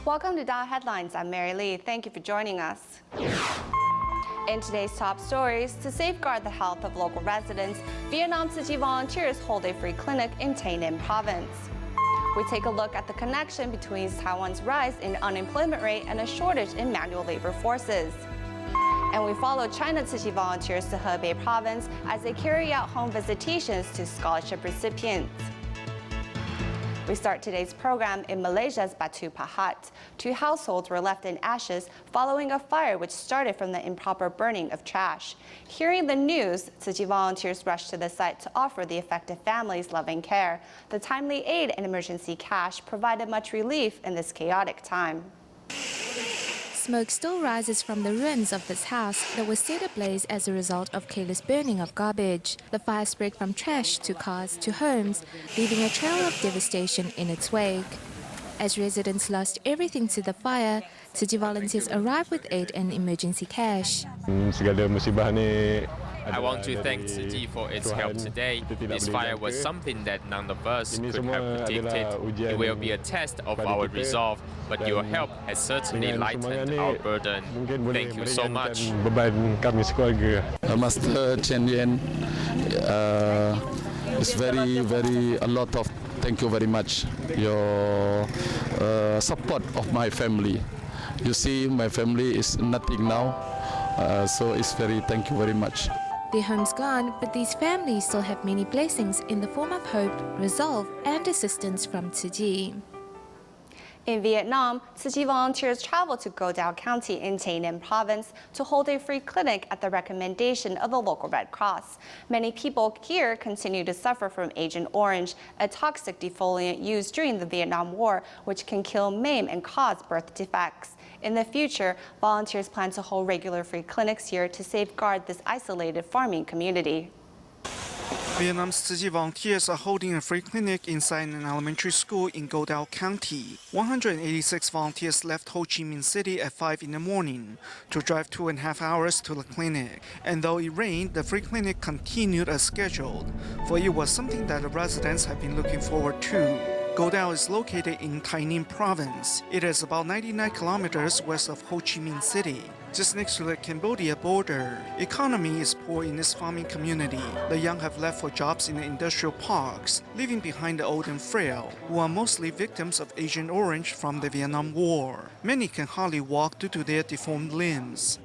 Welcome to Dow Headlines. I'm Mary Lee. Thank you for joining us. In today's top stories, to safeguard the health of local residents, Vietnam Tzu Chi volunteers hold a free clinic in Tay Ninh Province. We take a look at the connection between Taiwan's rise in unemployment rate and a shortage in manual labor forces. And we follow China Tzu Chi volunteers to Heibei Province as they carry out home visitations to scholarship recipients. We start today's program in Malaysia's Batu Pahat. 2 households were left in ashes following a fire which started from the improper burning of trash. Hearing the news, Tzu Chi volunteers rushed to the site to offer the affected families loving care. The timely aid and emergency cash provided much relief in this chaotic time. Smoke still rises from the ruins of this house that was set ablaze as a result of careless burning of garbage. The fire spread from trash to cars to homes, leaving a trail of devastation in its wake. As residents lost everything to the fire, Tzu Chi volunteers arrived with aid and emergency cash. I want to thank Tzu Chi for its help today. This fire was something that none of us could have predicted. It will be a test of our resolve, but your help has certainly lightened our burden. Thank you so much. Master Chen Yen, it's very a lot of thank you very much. Your support of my family. You see, my family is nothing now, so it's thank you very much. Their homes gone, but these families still have many blessings in the form of hope, resolve, and assistance from Tzu Chi. In Vietnam, Tzu Chi volunteers traveled to Go Dao County in Tay Ninh Province to hold a free clinic at the recommendation of the local Red Cross. Many people here continue to suffer from Agent Orange, a toxic defoliant used during the Vietnam War, which can kill, maim, and cause birth defects. In the future, volunteers plan to hold regular free clinics here to safeguard this isolated farming community. Vietnam's Tzu Chi volunteers are holding a free clinic inside an elementary school in Go Dao County. 186 volunteers left Ho Chi Minh City at 5 in the morning to drive 2.5 hours to the clinic. And though it rained, the free clinic continued as scheduled, for it was something that the residents have been looking forward to. Go Dao is located in Tay Ninh Province. It is about 99 kilometers west of Ho Chi Minh City, just next to the Cambodia border. Economy is poor in this farming community. The young have left for jobs in the industrial parks, leaving behind the old and frail, who are mostly victims of Agent Orange from the Vietnam War. Many can hardly walk due to their deformed limbs.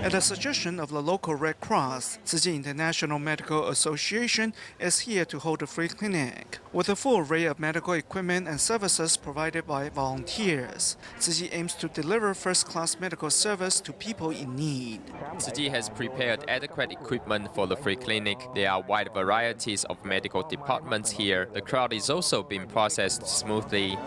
At the suggestion of the local Red Cross, Tzu Chi International Medical Association is here to hold a free clinic. With a full array of medical equipment and services provided by volunteers, Tzu Chi aims to deliver first-class medical service to people in need. Tzu Chi has prepared adequate equipment for the free clinic. There are wide varieties of medical departments here. The crowd is also being processed smoothly.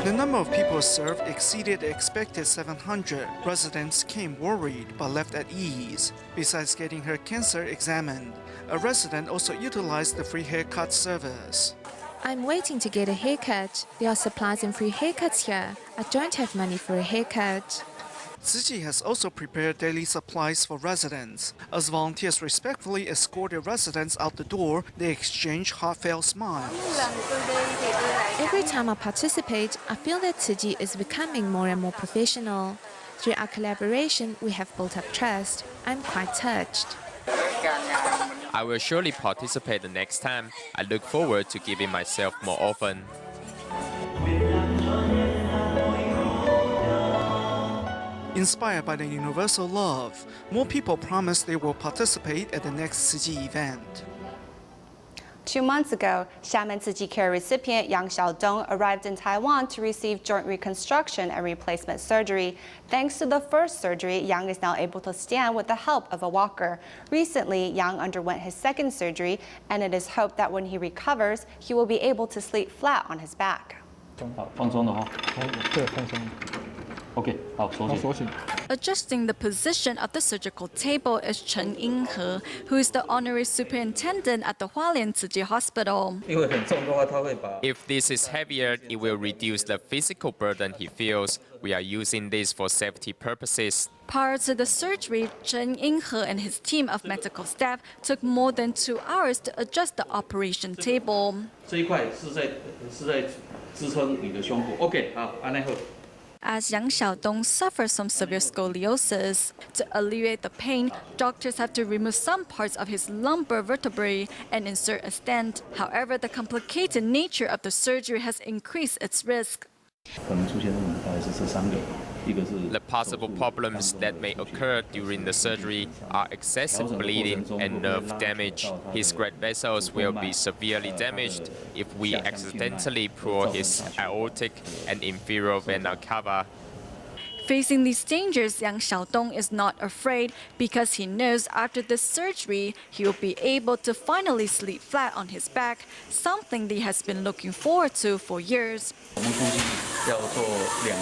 The number of people served exceeded the expected 700. Residents came worried but left at ease. Besides getting her cancer examined, a resident also utilized the free haircut service. I'm waiting to get a haircut. There are supplies and free haircuts here. I don't have money for a haircut. Tzu Chi has also prepared daily supplies for residents. As volunteers respectfully escort their residents out the door, they exchange heartfelt smiles. Every time I participate, I feel that Tzu Chi is becoming more and more professional. Through our collaboration, we have built up trust. I'm quite touched. I will surely participate the next time. I look forward to giving myself more often. Inspired by the universal love, more people promise they will participate at the next Tzu Chi event. 2 months ago, Xiamen Tzu Chi Care recipient Yang Xiaodong arrived in Taiwan to receive joint reconstruction and replacement surgery. Thanks to the first surgery, Yang is now able to stand with the help of a walker. Recently, Yang underwent his second surgery, and it is hoped that when he recovers, he will be able to sleep flat on his back. Adjusting the position of the surgical table is Chen Yinghe, who is the honorary superintendent at the Hualien Tzu Chi Hospital. If this is heavier, it will reduce the physical burden he feels. We are using this for safety purposes. Prior to the surgery, Chen Yinghe and his team of medical staff took more than 2 hours to adjust the operation table. 支撑你的胸部。OK， 好，安内好。 As Yang Xiaodong suffers from severe scoliosis. To alleviate the pain, doctors have to remove some parts of his lumbar vertebrae and insert a stent. However, the complicated nature of the surgery has increased its risk. 可能出现的问题大概是这3个。 The possible problems that may occur during the surgery are excessive bleeding and nerve damage. His blood vessels will be severely damaged if we accidentally pull his aortic and inferior vena cava. Facing these dangers, Yang Xiaodong is not afraid because he knows after this surgery, he will be able to finally sleep flat on his back, something that he has been looking forward to for years.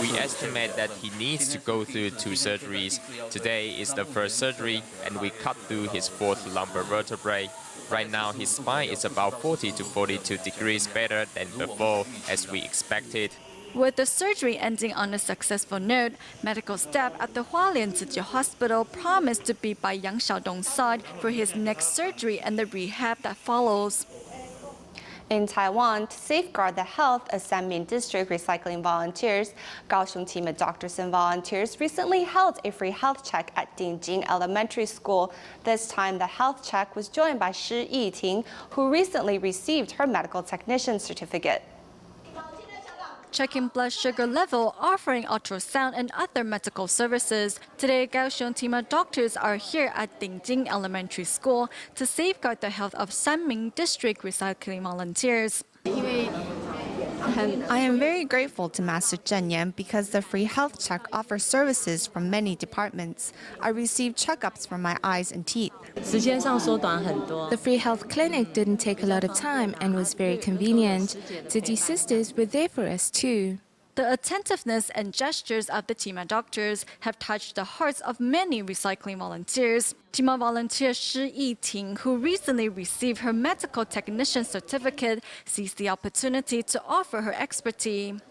We estimate that he needs to go through 2 surgeries. Today is the first surgery, and we cut through his 4th lumbar vertebrae. Right now, his spine is about 40 to 42 degrees better than before, as we expected. With the surgery ending on a successful note, medical staff at the Hualien Tzu Chi Hospital promised to be by Yang Xiaodong's side for his next surgery and the rehab that follows. In Taiwan, to safeguard the health of Sanmin District recycling volunteers, Kaohsiung team of doctors and volunteers recently held a free health check at Dingjing Elementary School. This time, the health check was joined by Shi Yiting, who recently received her medical technician certificate. Checking blood sugar level, offering ultrasound and other medical services. Today, Kaohsiung team of doctors are here at Dingjing Elementary School to safeguard the health of Sanmin District recycling volunteers. I am very grateful to Master Zhen Yan because the free health check offers services from many departments. I received checkups for my eyes and teeth. The free health clinic didn't take a lot of time and was very convenient. Tzu Chi sisters were there for us too. The attentiveness and gestures of the team of doctors have touched the hearts of many recycling volunteers. Team of volunteer Shi Yiting, who recently received her medical technician certificate, seized the opportunity to offer her expertise.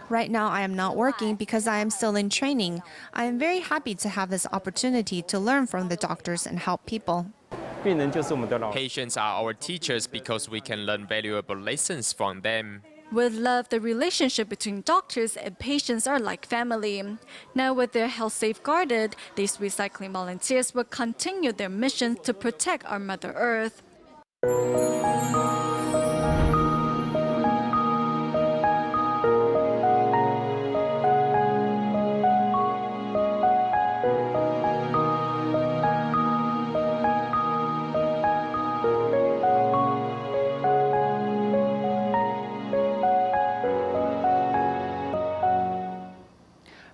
Right now, I am not working because I am still in training. I am very happy to have this opportunity to learn from the doctors and help people. Patients are our teachers because we can learn valuable lessons from them. With love, the relationship between doctors and patients are like family. Now, with their health safeguarded, these recycling volunteers will continue their mission to protect our Mother Earth.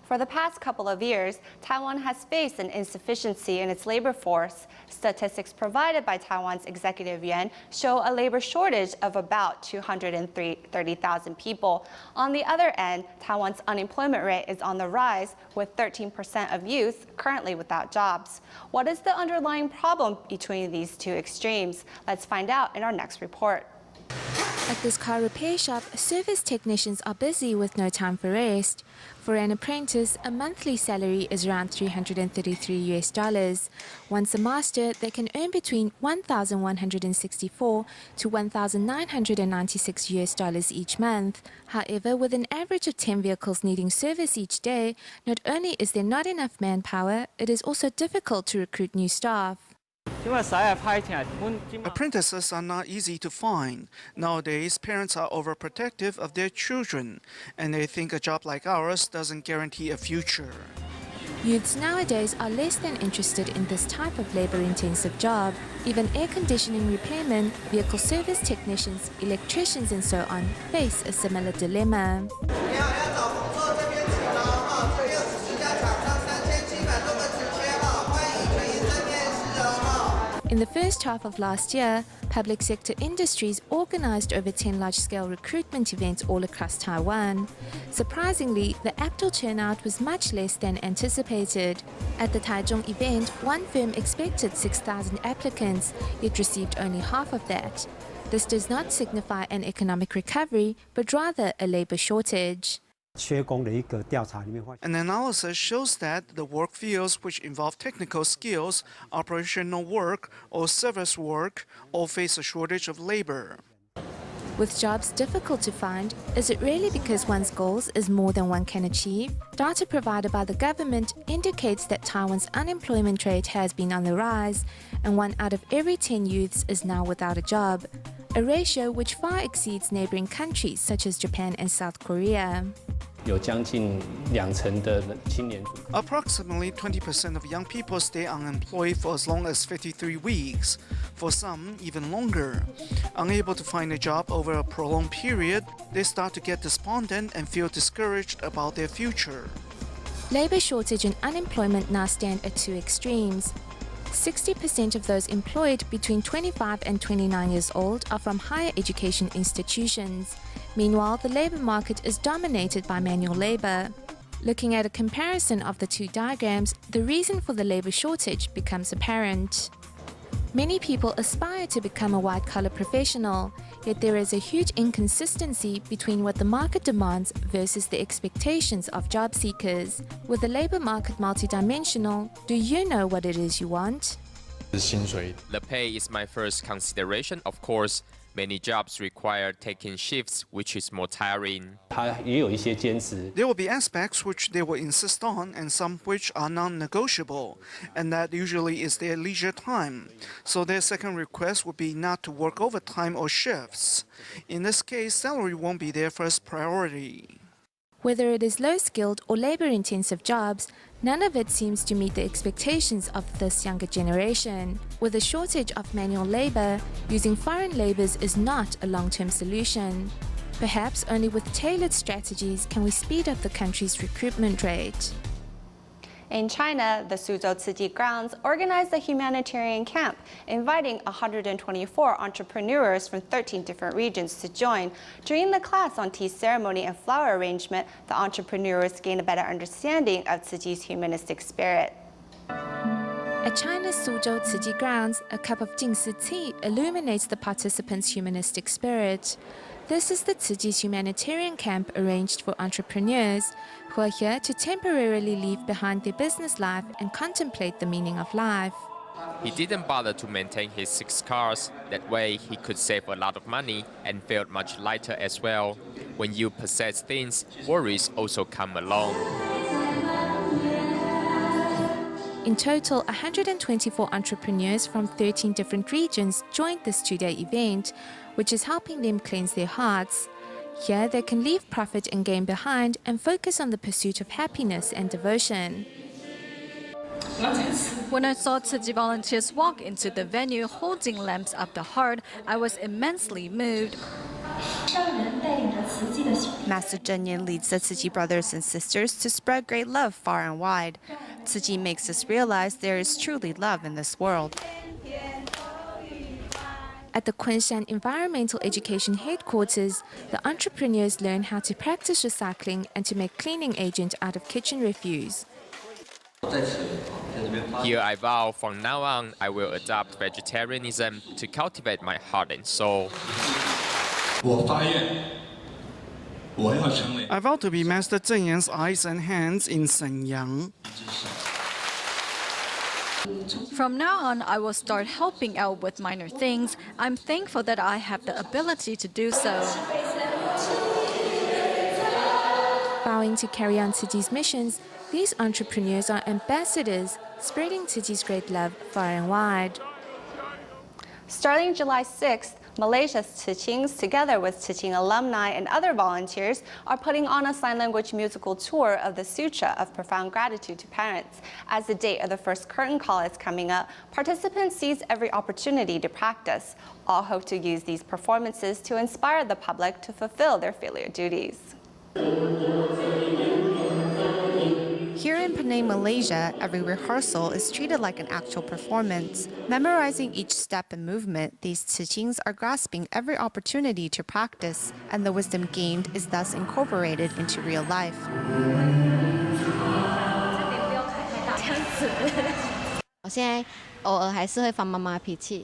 For the past couple of years, Taiwan has faced an insufficiency in its labor force. Statistics provided by Taiwan's Executive Yuan show a labor shortage of about 230,000 people. On the other end, Taiwan's unemployment rate is on the rise, with 13% of youth currently without jobs. What is the underlying problem between these two extremes? Let's find out in our next report. At this car repair shop, service technicians are busy with no time for rest. For an apprentice, a monthly salary is around $333. Once a master, they can earn between $1,164 to $1,996 each month. However, with an average of 10 vehicles needing service each day, not only is there not enough manpower, it is also difficult to recruit new staff. Apprentices are not easy to find. Nowadays, parents are overprotective of their children, and they think a job like ours doesn't guarantee a future. Youths nowadays are less than interested in this type of labor-intensive job. Even air conditioning repairmen, vehicle service technicians, electricians and so on face a similar dilemma. In the first half of last year, public sector industries organized over 10 large-scale recruitment events all across Taiwan. Surprisingly, the actual turnout was much less than anticipated. At the Taichung event, one firm expected 6,000 applicants, yet received only half of that. This does not signify an economic recovery, but rather a labor shortage. An analysis shows that the work fields which involve technical skills, operational work, or service work all face a shortage of labor. With jobs difficult to find, is it really because one's goals is more than one can achieve? Data provided by the government indicates that Taiwan's unemployment rate has been on the rise, and 1 out of every 10 youths is now without a job, a ratio which far exceeds neighboring countries such as Japan and South Korea. Approximately 20% of young people stay unemployed for as long as 53 weeks, for some even longer. Unable to find a job over a prolonged period, they start to get despondent and feel discouraged about their future. Labor shortage and unemployment now stand at two extremes. 60% of those employed between 25 and 29 years old are from higher education institutions. Meanwhile, the labor market is dominated by manual labor. Looking at a comparison of the two diagrams, the reason for the labor shortage becomes apparent. Many people aspire to become a white-collar professional, yet there is a huge inconsistency between what the market demands versus the expectations of job seekers. With the labor market multidimensional, do you know what it is you want? The pay is my first consideration, of course. Many jobs require taking shifts, which is more tiring. There will be aspects which they will insist on and some which are non-negotiable, and that usually is their leisure time. So their second request would be not to work overtime or shifts. In this case, salary won't be their first priority. Whether it is low-skilled or labor-intensive jobs, none of it seems to meet the expectations of this younger generation. With a shortage of manual labor, using foreign labors is not a long-term solution. Perhaps only with tailored strategies can we speed up the country's recruitment rate. In China, the Sutra Tzhu Chi grounds organized a humanitarian camp, inviting 124 entrepreneurs from 13 different regions to join. During the class on tea ceremony and flower arrangement, the entrepreneurs gained a better understanding of Tzu Chi's humanistic spirit. At China's Suzhou Tzu Chi grounds, a cup of Jingsi tea illuminates the participants' humanistic spirit. This is the Tzu Chi's humanitarian camp arranged for entrepreneurs who are here to temporarily leave behind their business life and contemplate the meaning of life. He didn't bother to maintain his 6 cars. That way, he could save a lot of money and felt much lighter as well. When you possess things, worries also come along. In total, 124 entrepreneurs from 13 different regions joined this 2-day event, which is helping them cleanse their hearts. Here, they can leave profit and gain behind and focus on the pursuit of happiness and devotion. When I saw Tzu Chi volunteers walk into the venue holding lamps of the heart, I was immensely moved. Master Zhen Yin leads the Tzu Chi brothers and sisters to spread great love far and wide. Tzu Chi makes us realize there is truly love in this world. At the Kunshan Environmental Education Headquarters, the entrepreneurs learn how to practice recycling and to make cleaning agent out of kitchen refuse. Here I vow from now on I will adopt vegetarianism to cultivate my heart and soul. I vow to be Master Zhen Yan's eyes and hands in Shenyang. From now on, I will start helping out with minor things. I'm thankful that I have the ability to do so. Vowing to carry on Tzu Chi's missions, these entrepreneurs are ambassadors, spreading Tzu Chi's great love far and wide. Starting July 6th, Malaysia's Tzu together with Tzu alumni and other volunteers, are putting on a sign language musical tour of the Sutra of Profound Gratitude to Parents. As the date of the first curtain call is coming up, participants seize every opportunity to practice. All hope to use these performances to inspire the public to fulfill their filial duties. Here in Penang, Malaysia, every rehearsal is treated like an actual performance. Memorizing each step and movement, these teachings are grasping every opportunity to practice, and the wisdom gained is thus incorporated into real life.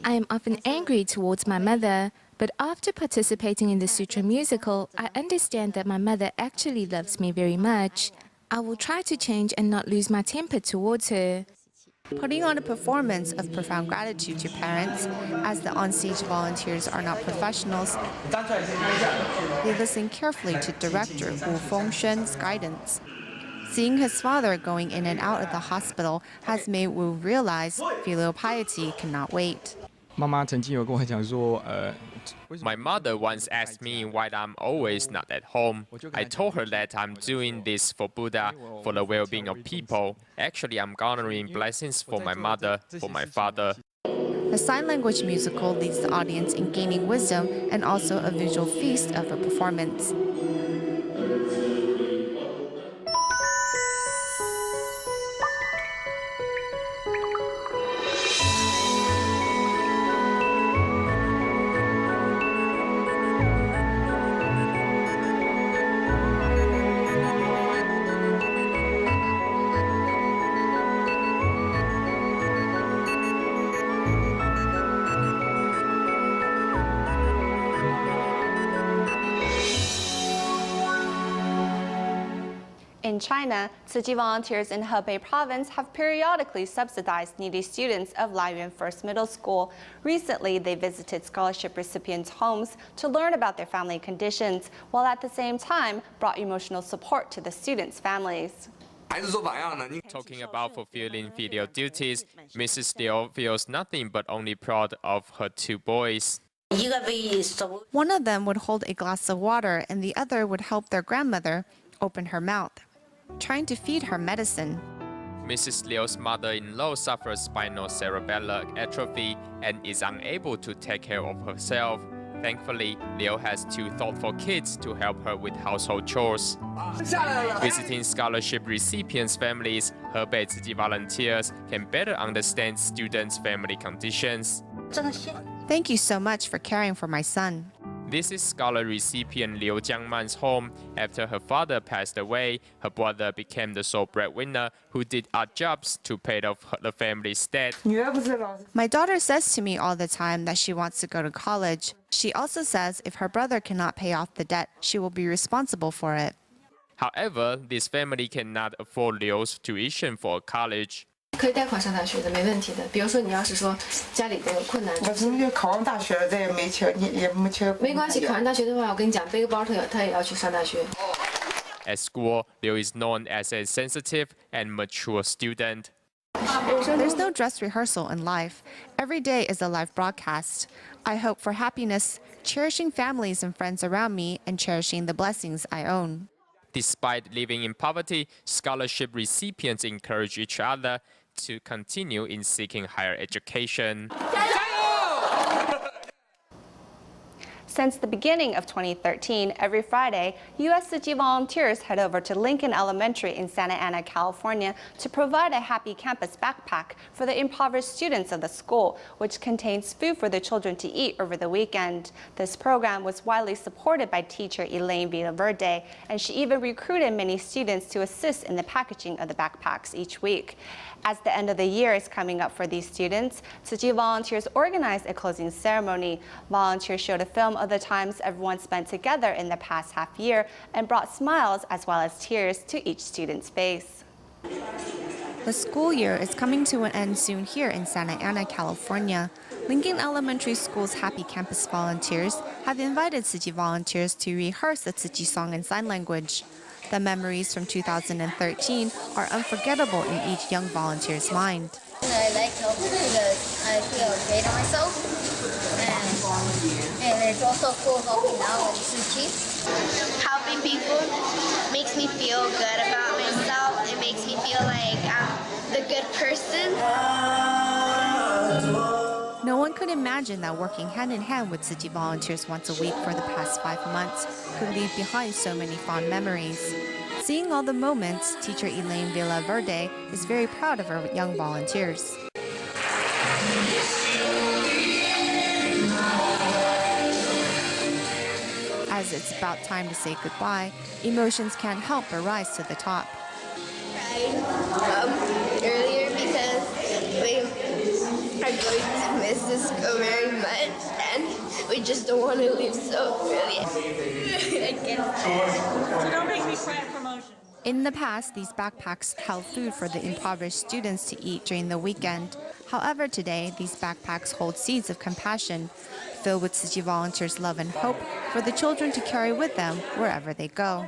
I am often angry towards my mother, but after participating in the Sutra Musical, I understand that my mother actually loves me very much. I will try to change and not lose my temper towards her. putting on a performance of profound gratitude to parents. As the onstage volunteers are not professionals, they listen carefully to director Wu Fengshuan's guidance. Seeing his father going in and out of the hospital has made Wu realize filial piety cannot wait. My mother once asked me why I'm always not at home. I told her that I'm doing this for Buddha, for the well-being of people. Actually, I'm garnering blessings for my mother, for my father. The sign language musical leads the audience in gaining wisdom and also a visual feast of a performance. In China, Tzu Chi volunteers in Heibei Province have periodically subsidized needy students of Laiyuan First Middle School. Recently, they visited scholarship recipients' homes to learn about their family conditions, while at the same time brought emotional support to the students' families. Talking about fulfilling filial duties, Mrs. Liu feels nothing but only proud of her two boys. One of them would hold a glass of water and the other would help their grandmother open her mouth, trying to feed her medicine. Mrs. Liu's mother-in-law suffers spinal cerebellar atrophy and is unable to take care of herself. Thankfully, Liu has two thoughtful kids to help her with household chores. Visiting scholarship recipients' families, Heibei Tzu Chi volunteers can better understand students' family conditions. Thank you so much for caring for my son. This is scholar recipient Liu Jiangman's home. After her father passed away, her brother became the sole breadwinner who did odd jobs to pay off the family's debt. My daughter says to me all the time that she wants to go to college. She also says if her brother cannot pay off the debt, she will be responsible for it. However, this family cannot afford Liu's tuition for college. 可以贷款上大学的，没问题的。比如说，你要是说家里边有困难，我是就考上大学了，这也没缺，也没缺。没关系，考上大学的话，我跟你讲，背个包他也要去上大学。At school, Liu is known as a sensitive and mature student. There's no dress rehearsal in life. Every day is a live broadcast. I hope for happiness, cherishing families and friends around me, and cherishing the blessings I own. Despite living in poverty, scholarship recipients encourage each other to continue in seeking higher education. Since the beginning of 2013, every Friday, U.S. Tzu Chi volunteers head over to Lincoln Elementary in Santa Ana, California to provide a Happy Campus backpack for the impoverished students of the school, which contains food for the children to eat over the weekend. This program was widely supported by teacher Elaine Villaverde, and she even recruited many students to assist in the packaging of the backpacks each week. As the end of the year is coming up for these students, Tzu Chi volunteers organized a closing ceremony. Volunteers showed a film of the times everyone spent together in the past half year and brought smiles as well as tears to each student's face. The school year is coming to an end soon here in Santa Ana, California. Lincoln Elementary School's Happy Campus volunteers have invited Tzu Chi volunteers to rehearse the Tzu Chi song in sign language. The memories from 2013 are unforgettable in each young volunteer's mind. I like helping because I feel great on myself, and it's also cool helping out with Tzu Chi. Helping people makes me feel good about myself. It makes me feel like I'm the good person. No one could imagine that working hand in hand with Tzu Chi volunteers once a week for the past 5 months could leave behind so many fond memories. Seeing all the moments, teacher Elaine Villaverde is very proud of her young volunteers. As it's about time to say goodbye, emotions can't help but rise to the top. Earlier because we are going to miss this school very much, and we just don't want to leave so really. So don't make me cry at promotion. In the past, these backpacks held food for the impoverished students to eat during the weekend. However, today, these backpacks hold seeds of compassion, filled with Tzu Chi volunteers' love and hope for the children to carry with them wherever they go.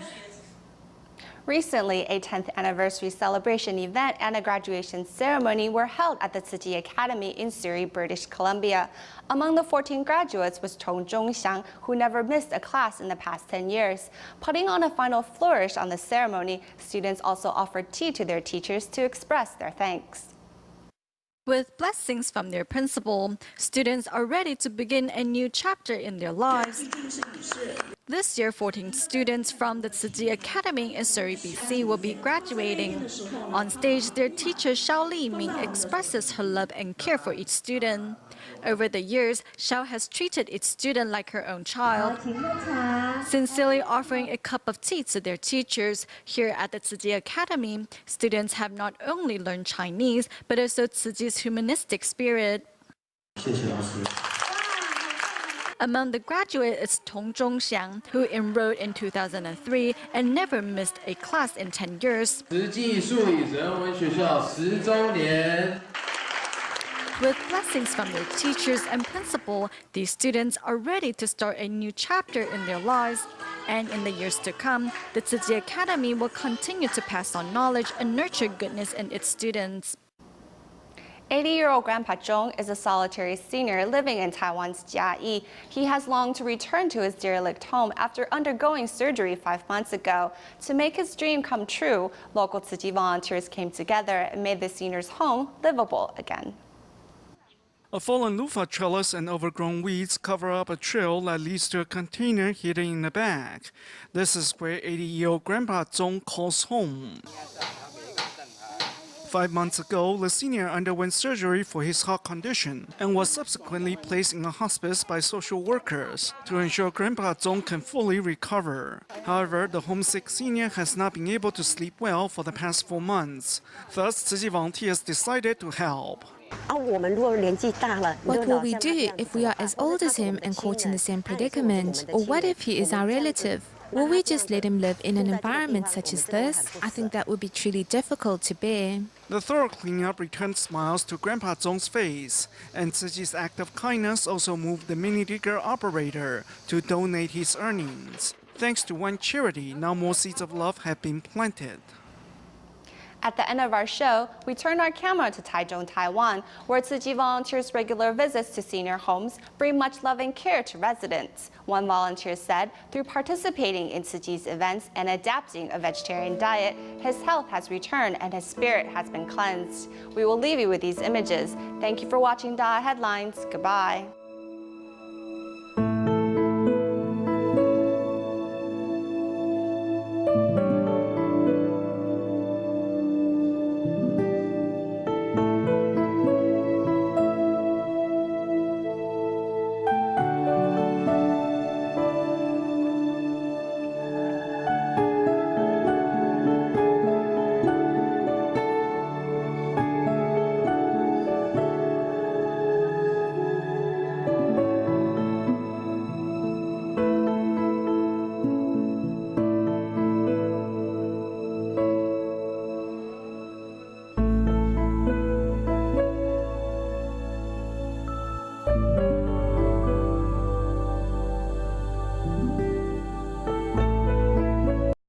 Recently, a 10th anniversary celebration event and a graduation ceremony were held at the Tzu Chi Academy in Surrey, British Columbia. Among the 14 graduates was Chong Zhongxiang, who never missed a class in the past 10 years. Putting on a final flourish on the ceremony, students also offered tea to their teachers to express their thanks. With blessings from their principal, students are ready to begin a new chapter in their lives. This year, 14 students from the Tzu Chi Academy in Surrey, BC will be graduating. On stage, their teacher Xiao Li Ming expresses her love and care for each student. Over the years, Xiao has treated each student like her own child, sincerely offering a cup of tea to their teachers. Here at the Tzu Chi Academy, students have not only learned Chinese, but also Tzu Chi's humanistic spirit. Among the graduates is Tong Zhongxiang, who enrolled in 2003 and never missed a class in 10 years. With blessings from their teachers and principal, these students are ready to start a new chapter in their lives. And in the years to come, the Tzu Chi Academy will continue to pass on knowledge and nurture goodness in its students. 80-year-old Grandpa Zhong is a solitary senior living in Taiwan's Jiayi. He has longed to return to his derelict home after undergoing surgery 5 months ago. To make his dream come true, local Tzu Chi volunteers came together and made the senior's home livable again. A fallen loofah trellis and overgrown weeds cover up a trail that leads to a container hidden in the back. This is where 80-year-old Grandpa Zhong calls home. 5 months ago, the senior underwent surgery for his heart condition and was subsequently placed in a hospice by social workers to ensure Grandpa Zhong can fully recover. However, the homesick senior has not been able to sleep well for the past 4 months. Thus, Tzu Chi volunteers decided to help. What will we do if we are as old as him and caught in the same predicament? Or what if he is our relative? Will we just let him live in an environment such as this? I think that would be truly difficult to bear. The thorough cleanup returned smiles to Grandpa Zhong's face, and Tzu Chi's act of kindness also moved the mini digger operator to donate his earnings. Thanks to one charity, now more seeds of love have been planted. At the end of our show, we turn our camera to Taichung, Taiwan, where Tzu Chi volunteers' regular visits to senior homes bring much love and care to residents. One volunteer said, through participating in Tzu Chi's events and adapting a vegetarian diet, his health has returned and his spirit has been cleansed. We will leave you with these images. Thank you for watching Da Headlines. Goodbye.